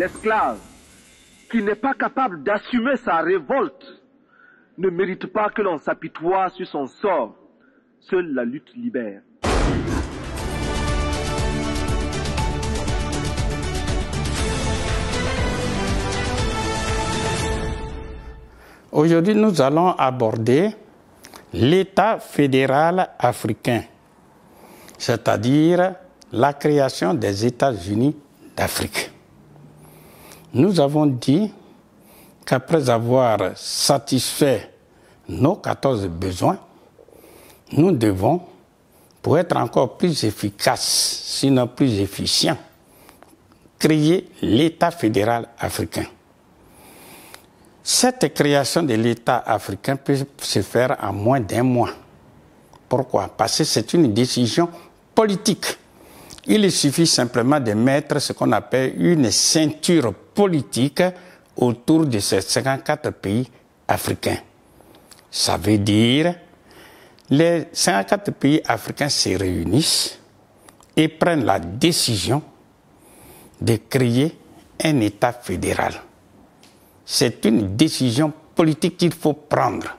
L'esclave qui n'est pas capable d'assumer sa révolte ne mérite pas que l'on s'apitoie sur son sort. Seule la lutte libère. Aujourd'hui, nous allons aborder l'État fédéral africain, c'est-à-dire la création des États-Unis d'Afrique. Nous avons dit qu'après avoir satisfait nos 14 besoins, nous devons, pour être encore plus efficaces, sinon plus efficients, créer l'État fédéral africain. Cette création de l'État africain peut se faire en moins d'un mois. Pourquoi? Parce que c'est une décision politique. Il suffit simplement de mettre ce qu'on appelle une ceinture politique autour de ces 54 pays africains. Ça veut dire les 54 pays africains se réunissent et prennent la décision de créer un État fédéral. C'est une décision politique qu'il faut prendre.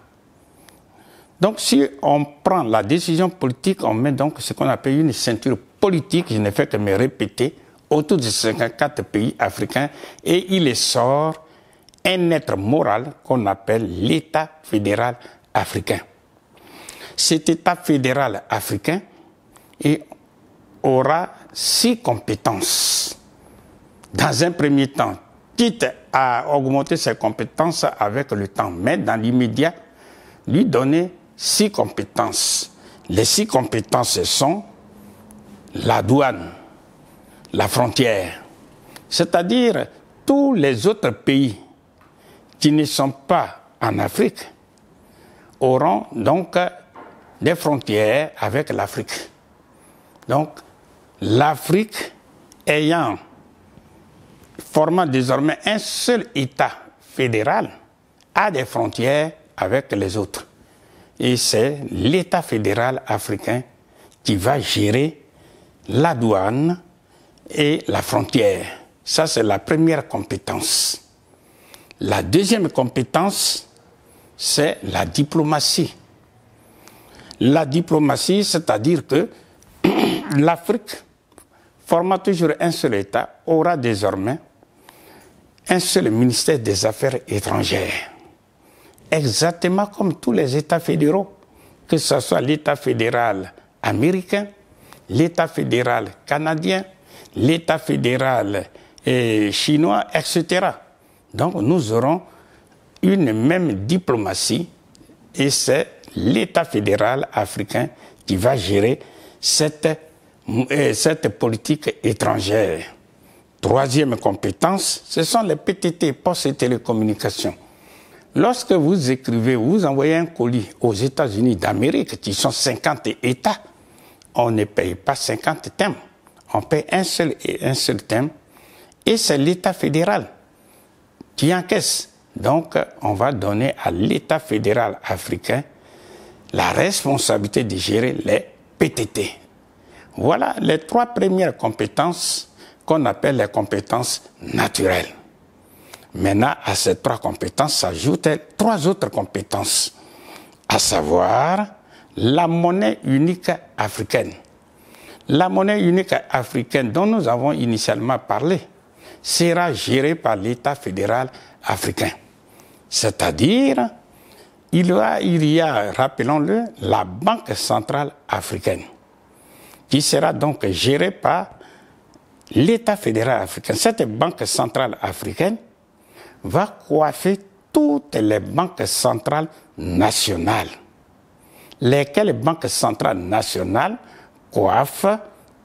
Donc, si on prend la décision politique, on met donc ce qu'on appelle une ceinture politique, je ne fais que me répéter, autour de 54 pays africains, et il sort un être moral qu'on appelle l'État fédéral africain. Cet État fédéral africain aura 6 compétences. Dans un premier temps, quitte à augmenter ses compétences avec le temps, mais dans l'immédiat, lui donner 6 compétences. Les 6 compétences sont la douane, la frontière, c'est-à-dire tous les autres pays qui ne sont pas en Afrique auront donc des frontières avec l'Afrique. Donc, l'Afrique formant désormais un seul État fédéral, a des frontières avec les autres. Et c'est l'État fédéral africain qui va gérer la douane et la frontière. Ça, c'est la première compétence. La deuxième compétence, c'est la diplomatie. La diplomatie, c'est-à-dire que l'Afrique, formant toujours un seul État, aura désormais un seul ministère des Affaires étrangères. Exactement comme tous les États fédéraux, que ce soit l'État fédéral américain, l'État fédéral canadien, l'État fédéral chinois, etc. Donc nous aurons une même diplomatie et c'est l'État fédéral africain qui va gérer cette politique étrangère. Troisième compétence, ce sont les PTT, postes et télécommunications. Lorsque vous écrivez, vous envoyez un colis aux États-Unis d'Amérique, qui sont 50 États, on ne paye pas 50 thèmes. On paye un seul thème, et c'est l'État fédéral qui encaisse. Donc, on va donner à l'État fédéral africain la responsabilité de gérer les PTT. Voilà les 3 premières compétences qu'on appelle les compétences naturelles. Maintenant, à ces 3 compétences s'ajoutent 3 autres compétences, à savoir la monnaie unique africaine. La monnaie unique africaine dont nous avons initialement parlé sera gérée par l'État fédéral africain. C'est-à-dire, il y a, rappelons-le, la Banque centrale africaine, qui sera donc gérée par l'État fédéral africain. Cette Banque centrale africaine va coiffer toutes les banques centrales nationales. Lesquelles banques centrales nationales coiffent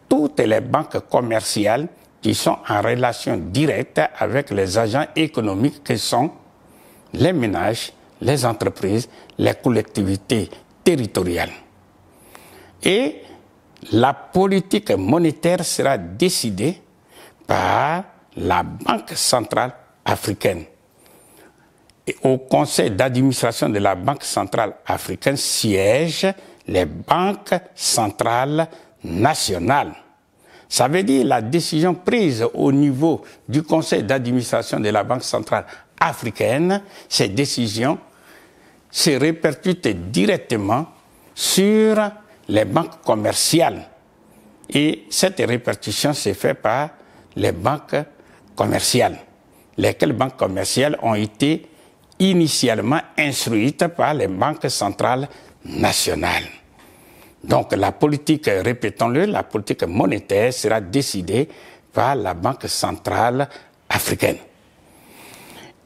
toutes les banques commerciales qui sont en relation directe avec les agents économiques que sont les ménages, les entreprises, les collectivités territoriales. Et la politique monétaire sera décidée par la Banque centrale africaine. Et au conseil d'administration de la Banque centrale africaine siègent les banques centrales nationales. Ça veut dire la décision prise au niveau du conseil d'administration de la Banque centrale africaine, ces décisions se répercutent directement sur les banques commerciales. Et cette répercussion s'est faite par les banques commerciales, lesquelles banques commerciales ont été initialement instruites par les banques centrales nationales. Donc la politique, répétons-le, la politique monétaire sera décidée par la Banque centrale africaine.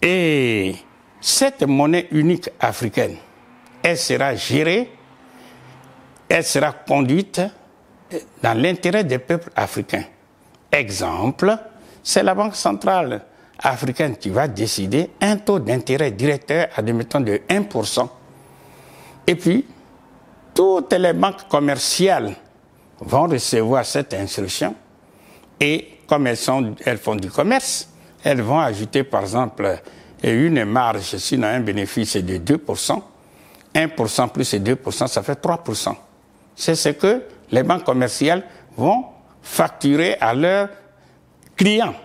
Et cette monnaie unique africaine, elle sera gérée, elle sera conduite dans l'intérêt des peuples africains. Exemple, c'est la Banque centrale africaine qui va décider un taux d'intérêt directeur, admettons, de 1%. Et puis, toutes les banques commerciales vont recevoir cette instruction et comme elles font du commerce, elles vont ajouter par exemple une marge, sinon un bénéfice de 2%, 1% plus 2%, ça fait 3%. C'est ce que les banques commerciales vont facturer à leurs clients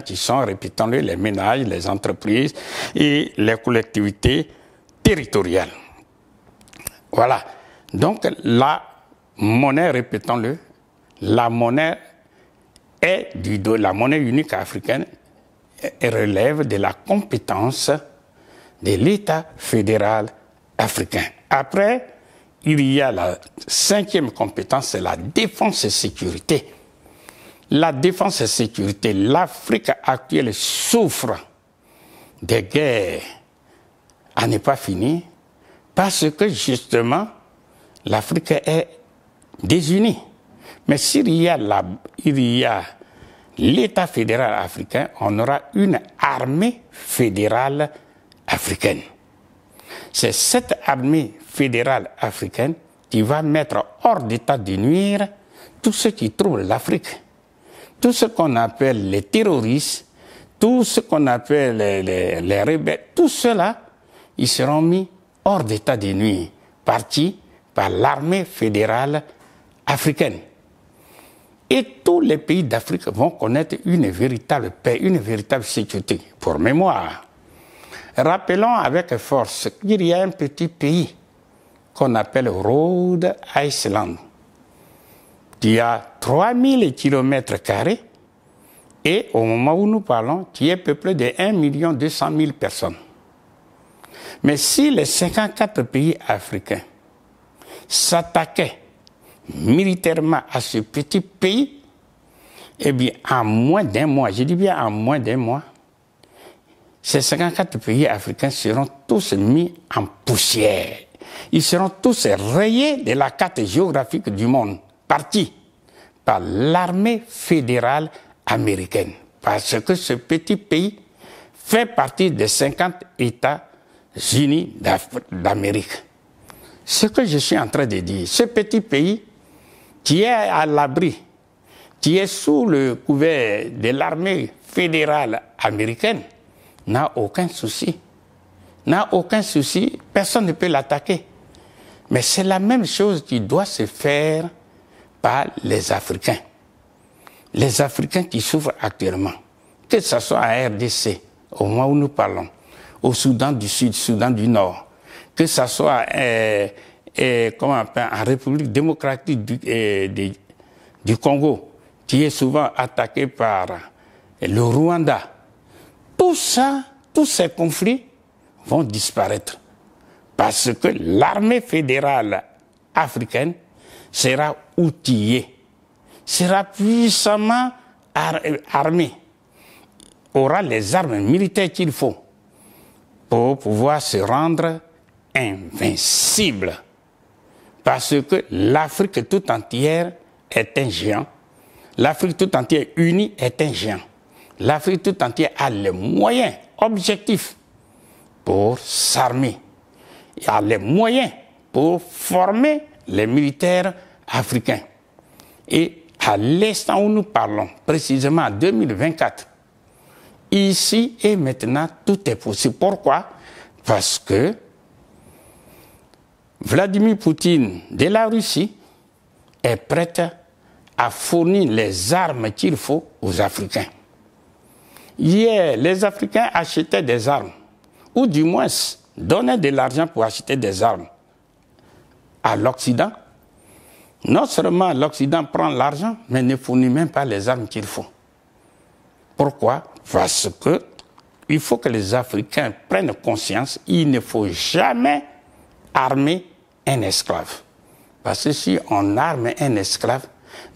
qui sont, répétons-le, les ménages, les entreprises et les collectivités territoriales. Voilà. Donc, la monnaie, répétons-le, la monnaie unique africaine relève de la compétence de l'État fédéral africain. Après, il y a la 5e compétence, c'est la défense et sécurité. La défense et sécurité, l'Afrique actuelle souffre des guerres à ne pas finir, parce que justement, l'Afrique est désunie. Mais s'il y a l'État fédéral africain, on aura une armée fédérale africaine. C'est cette armée fédérale africaine qui va mettre hors d'état de nuire tout ce qui trouble l'Afrique. Tout ce qu'on appelle les terroristes, tout ce qu'on appelle les rebelles, tout cela, ils seront mis hors d'état de nuire, parti par l'armée fédérale africaine. Et tous les pays d'Afrique vont connaître une véritable paix, une véritable sécurité. Pour mémoire, rappelons avec force qu'il y a un petit pays qu'on appelle Rhode Island, qui a 3000 km² et au moment où nous parlons, qui est peuplé de 1 200 000 personnes. Mais si les 54 pays africains s'attaquaient militairement à ce petit pays, eh bien, en moins d'un mois, je dis bien en moins d'un mois, ces 54 pays africains seront tous mis en poussière. Ils seront tous rayés de la carte géographique du monde, partis par l'armée fédérale américaine. Parce que ce petit pays fait partie des 50 États-Unis d'Amérique. Ce que je suis en train de dire, ce petit pays qui est à l'abri, qui est sous le couvert de l'armée fédérale américaine, n'a aucun souci. N'a aucun souci, personne ne peut l'attaquer. Mais c'est la même chose qui doit se faire par les Africains. Les Africains qui souffrent actuellement, que ce soit à RDC, au moment où nous parlons, au Soudan du Sud, Soudan du Nord, que ce soit en République démocratique du Congo, qui est souvent attaqué par le Rwanda. Tout ça, tous ces conflits vont disparaître parce que l'armée fédérale africaine sera outillée, sera puissamment armée, aura les armes militaires qu'il faut pour pouvoir se rendre invincible. Parce que l'Afrique tout entière est un géant. L'Afrique tout entière unie est un géant. L'Afrique tout entière a les moyens objectifs pour s'armer. Il a les moyens pour former les militaires africains. Et à l'instant où nous parlons, précisément en 2024, ici et maintenant, tout est possible. Pourquoi? Parce que Vladimir Poutine de la Russie est prête à fournir les armes qu'il faut aux Africains. Hier, les Africains achetaient des armes, ou du moins donnaient de l'argent pour acheter des armes à l'Occident. Non seulement l'Occident prend l'argent, mais ne fournit même pas les armes qu'il faut. Pourquoi? Parce que il faut que les Africains prennent conscience, il ne faut jamais armer un esclave. Parce que si on arme un esclave,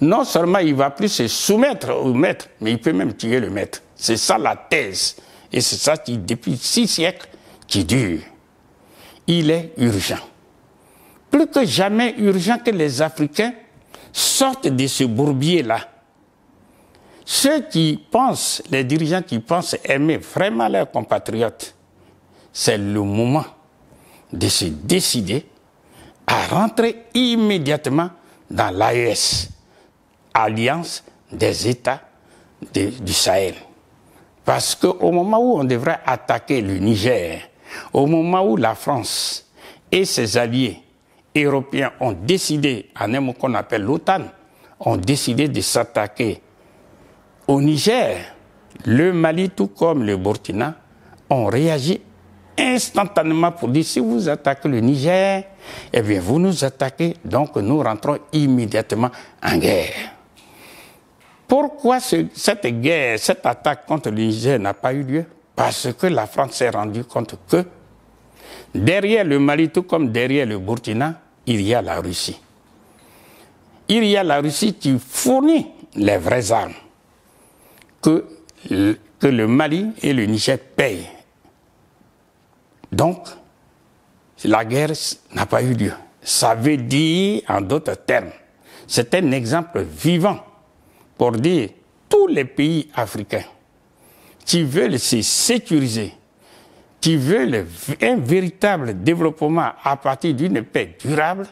non seulement il ne va plus se soumettre au maître, mais il peut même tuer le maître. C'est ça la thèse. Et c'est ça qui, depuis 6 siècles, qui dure. Il est urgent. Plus que jamais urgent que les Africains sortent de ce bourbier-là. Ceux qui pensent, les dirigeants qui pensent aimer vraiment leurs compatriotes, c'est le moment de se décider à rentrer immédiatement dans l'AES, Alliance des États du Sahel. Parce qu'au moment où on devrait attaquer le Niger, au moment où la France et ses alliés européens ont décidé, en un mot qu'on appelle l'OTAN, ont décidé de s'attaquer au Niger, le Mali, tout comme le Burkina, ont réagi instantanément pour dire si vous attaquez le Niger, eh bien vous nous attaquez, donc nous rentrons immédiatement en guerre. Pourquoi cette guerre, cette attaque contre le Niger n'a pas eu lieu? Parce que la France s'est rendue compte que derrière le Mali, tout comme derrière le Burkina, il y a la Russie. Il y a la Russie qui fournit les vraies armes que le Mali et le Niger payent. Donc, la guerre n'a pas eu lieu. Ça veut dire, en d'autres termes, c'est un exemple vivant pour dire tous les pays africains qui veulent se sécuriser, qui veulent un véritable développement à partir d'une paix durable,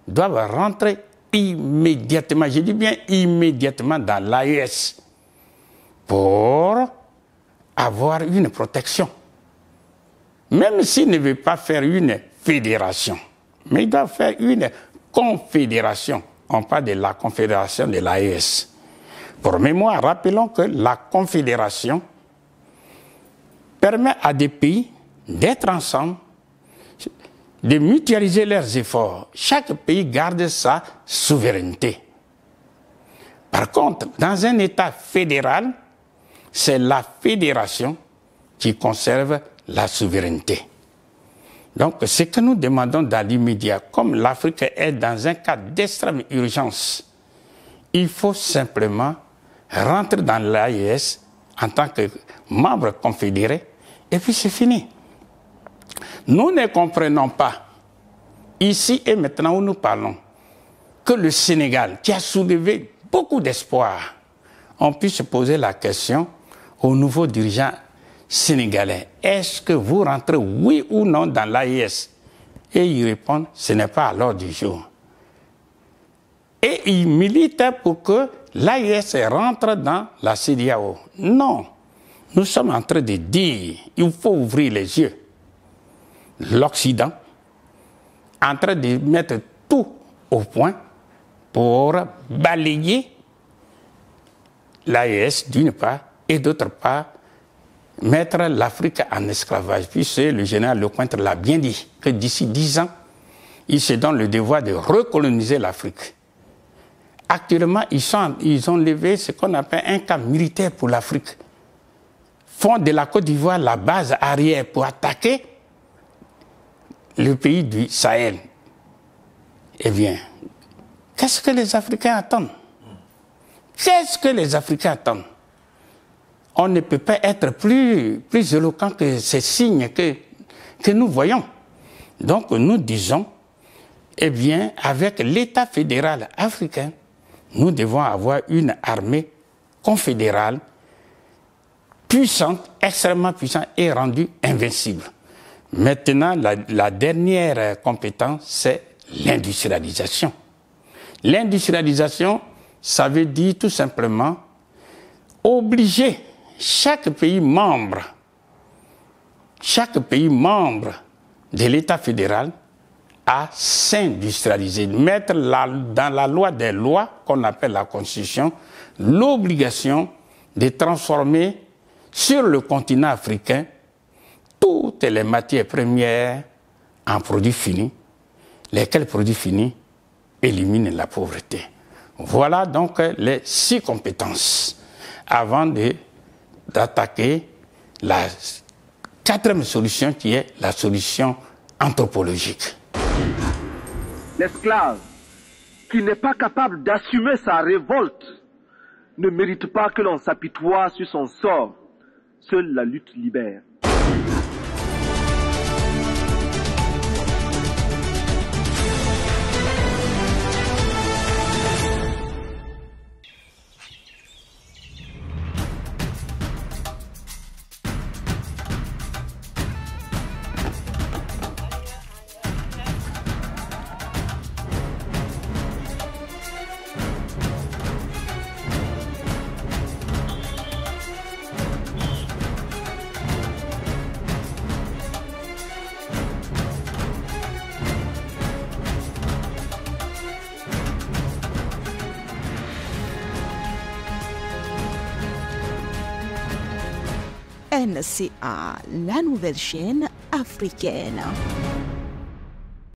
doivent rentrer immédiatement, je dis bien immédiatement dans l'AES pour avoir une protection. Même s'il ne veut pas faire une fédération, mais il doit faire une confédération. On parle de la confédération de l'AES. Pour mémoire, rappelons que la confédération permet à des pays d'être ensemble, de mutualiser leurs efforts. Chaque pays garde sa souveraineté. Par contre, dans un État fédéral, c'est la fédération qui conserve la souveraineté. Donc, ce que nous demandons dans l'immédiat, comme l'Afrique est dans un cas d'extrême urgence, il faut simplement rentrer dans l'AES en tant que membre confédéré, et puis c'est fini. Nous ne comprenons pas, ici et maintenant où nous parlons, que le Sénégal, qui a soulevé beaucoup d'espoir, on puisse se poser la question aux nouveaux dirigeants sénégalais, est-ce que vous rentrez oui ou non dans l'AES? Et ils répondent, ce n'est pas à l'ordre du jour. Et ils militent pour que l'AES rentre dans la CEDEAO. Non, nous sommes en train de dire, il faut ouvrir les yeux. L'Occident, en train de mettre tout au point pour balayer l'AES d'une part et d'autre part mettre l'Afrique en esclavage. Puis le général Lecointre l'a bien dit, que d'ici 10 ans, il se donne le devoir de recoloniser l'Afrique. Actuellement, ils ont levé ce qu'on appelle un camp militaire pour l'Afrique. Font de la Côte d'Ivoire la base arrière pour attaquer le pays du Sahel. Eh bien, qu'est-ce que les Africains attendent? Qu'est-ce que les Africains attendent? On ne peut pas être plus éloquent que ces signes que nous voyons. Donc nous disons, eh bien, avec l'État fédéral africain, nous devons avoir une armée confédérale puissante, extrêmement puissante et rendue invincible. Maintenant, la dernière compétence, c'est l'industrialisation. L'industrialisation, ça veut dire tout simplement obliger chaque pays membre de l'État fédéral à s'industrialiser, mettre dans la loi des lois qu'on appelle la Constitution, l'obligation de transformer sur le continent africain toutes les matières premières en produits finis, lesquels produits finis éliminent la pauvreté. Voilà donc les 6 compétences avant d'attaquer la 4e solution qui est la solution anthropologique. L'esclave qui n'est pas capable d'assumer sa révolte ne mérite pas que l'on s'apitoie sur son sort. Seule la lutte libère. NCA, la nouvelle chaîne africaine.